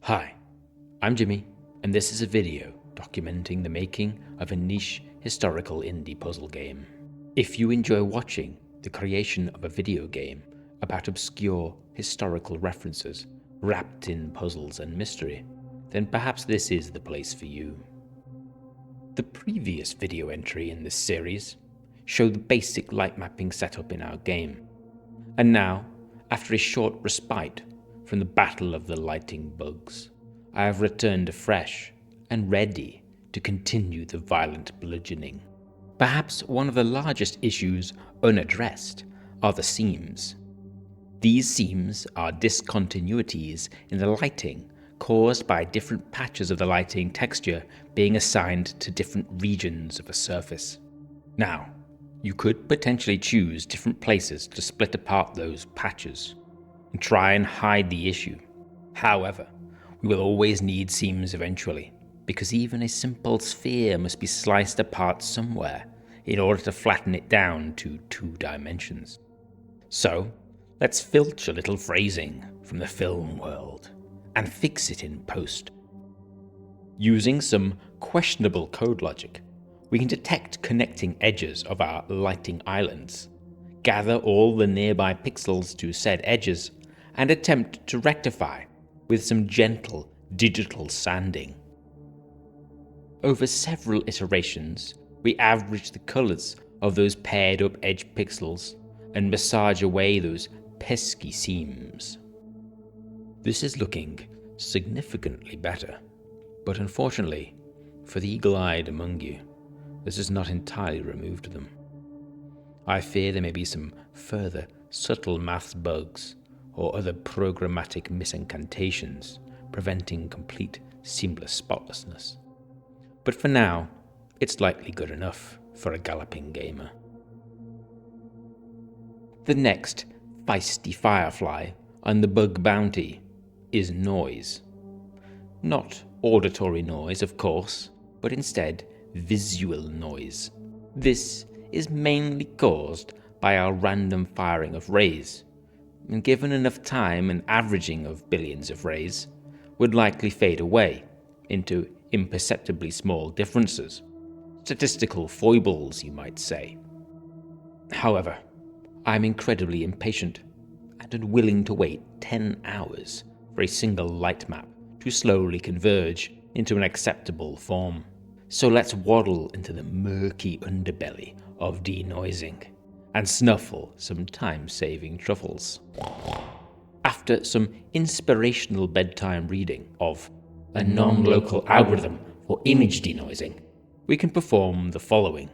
Hi, I'm Jimmy, and this is a video documenting the making of a niche historical indie puzzle game. If you enjoy watching the creation of a video game about obscure historical references wrapped in puzzles and mystery, then perhaps this is the place for you. The previous video entry in this series showed the basic light mapping setup in our game, and now, after a short respite from the battle of the lighting bugs, I have returned afresh and ready to continue the violent bludgeoning. Perhaps one of the largest issues unaddressed are the seams. These seams are discontinuities in the lighting caused by different patches of the lighting texture being assigned to different regions of a surface. Now, you could potentially choose different places to split apart those patches and try and hide the issue. However, we will always need seams eventually, because even a simple sphere must be sliced apart somewhere in order to flatten it down to 2 dimensions. So, let's filch a little phrasing from the film world and fix it in post. Using some questionable code logic, we can detect connecting edges of our lighting islands, gather all the nearby pixels to said edges, and attempt to rectify with some gentle digital sanding. Over several iterations, we average the colors of those paired up edge pixels and massage away those pesky seams. This is looking significantly better, but unfortunately, for the eagle-eyed among you, this has not entirely removed them. I fear there may be some further subtle maths bugs or other programmatic misincantations preventing complete seamless spotlessness. But for now, it's likely good enough for a galloping gamer. The next feisty firefly on the bug bounty is noise. Not auditory noise, of course, but instead visual noise. This is mainly caused by our random firing of rays, and given enough time and averaging of billions of rays, would likely fade away into imperceptibly small differences. Statistical foibles, you might say. However, I'm incredibly impatient and unwilling to wait 10 hours for a single light map to slowly converge into an acceptable form. So let's waddle into the murky underbelly of denoising and snuffle some time-saving truffles. After some inspirational bedtime reading of a non-local algorithm for image denoising, we can perform the following.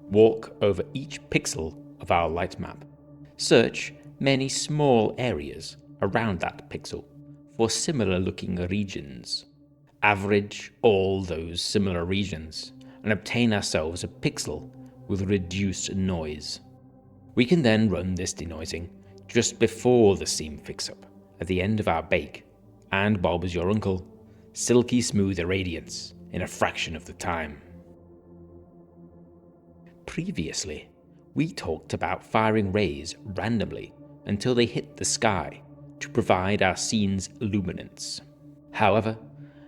Walk over each pixel of our light map. Search many small areas around that pixel for similar-looking regions. Average all those similar regions and obtain ourselves a pixel with reduced noise. We can then run this denoising just before the seam fix-up at the end of our bake, and Bob is your uncle, silky smooth irradiance in a fraction of the time. Previously, we talked about firing rays randomly until they hit the sky to provide our scene's luminance. However,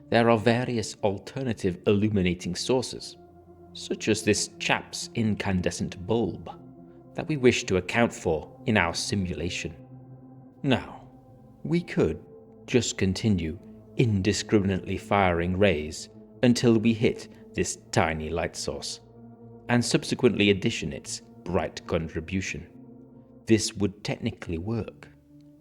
there are various alternative illuminating sources, such as this chap's incandescent bulb, that we wish to account for in our simulation. Now, we could just continue indiscriminately firing rays until we hit this tiny light source, and subsequently addition its bright contribution. This would technically work,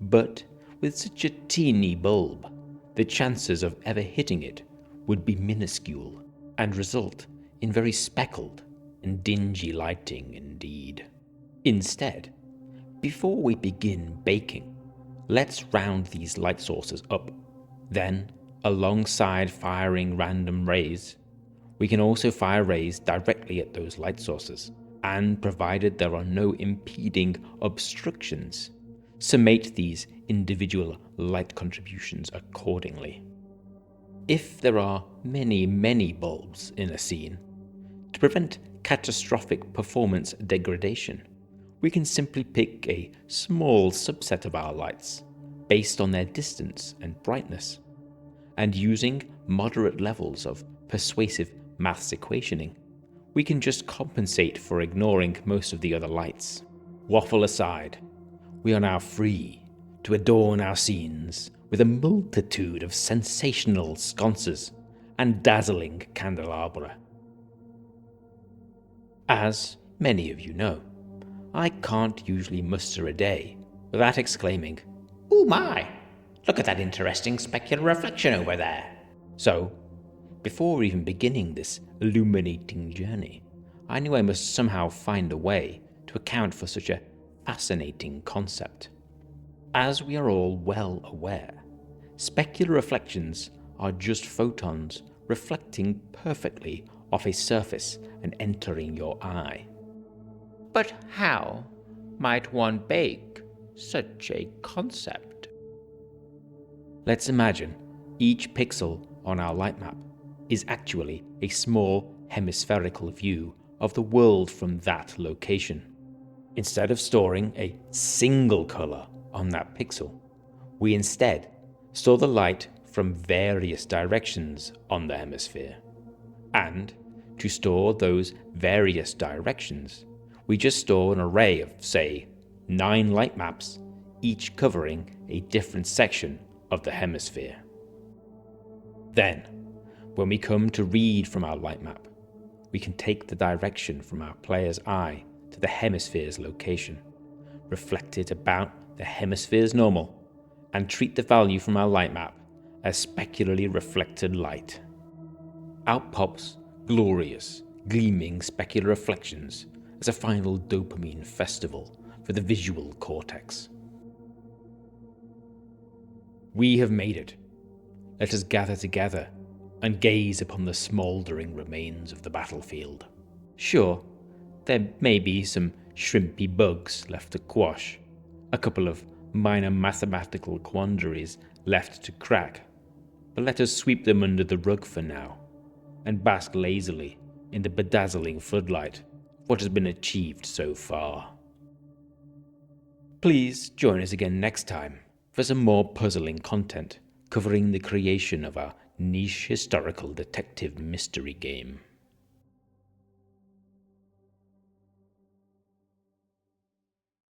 but with such a teeny bulb, the chances of ever hitting it would be minuscule and result in very speckled and dingy lighting indeed. Instead, before we begin baking, let's round these light sources up. Then, alongside firing random rays, we can also fire rays directly at those light sources, and provided there are no impeding obstructions, summate these individual light contributions accordingly. If there are many bulbs in a scene, to prevent catastrophic performance degradation, we can simply pick a small subset of our lights based on their distance and brightness, and using moderate levels of persuasive maths equationing, we can just compensate for ignoring most of the other lights. Waffle aside, we are now free to adorn our scenes with a multitude of sensational sconces and dazzling candelabra. As many of you know, I can't usually muster a day without exclaiming, "Oh my! Look at that interesting specular reflection over there." So, before even beginning this illuminating journey, I knew I must somehow find a way to account for such a fascinating concept. As we are all well aware, specular reflections are just photons reflecting perfectly off a surface and entering your eye. But how might one bake such a concept? Let's imagine each pixel on our light map is actually a small hemispherical view of the world from that location. Instead of storing a single color on that pixel, we instead store the light from various directions on the hemisphere. And to store those various directions, we just store an array of, say, 9 light maps, each covering a different section of the hemisphere. Then, when we come to read from our light map, we can take the direction from our player's eye to the hemisphere's location, reflect it about the hemisphere's normal, and treat the value from our light map as specularly reflected light. Out pops glorious, gleaming specular reflections as a final dopamine festival for the visual cortex. We have made it. Let us gather together and gaze upon the smouldering remains of the battlefield. Sure, there may be some shrimpy bugs left to quash, a couple of minor mathematical quandaries left to crack, but let us sweep them under the rug for now, and bask lazily in the bedazzling floodlight of what has been achieved so far. Please join us again next time for some more puzzling content covering the creation of our niche historical detective mystery game.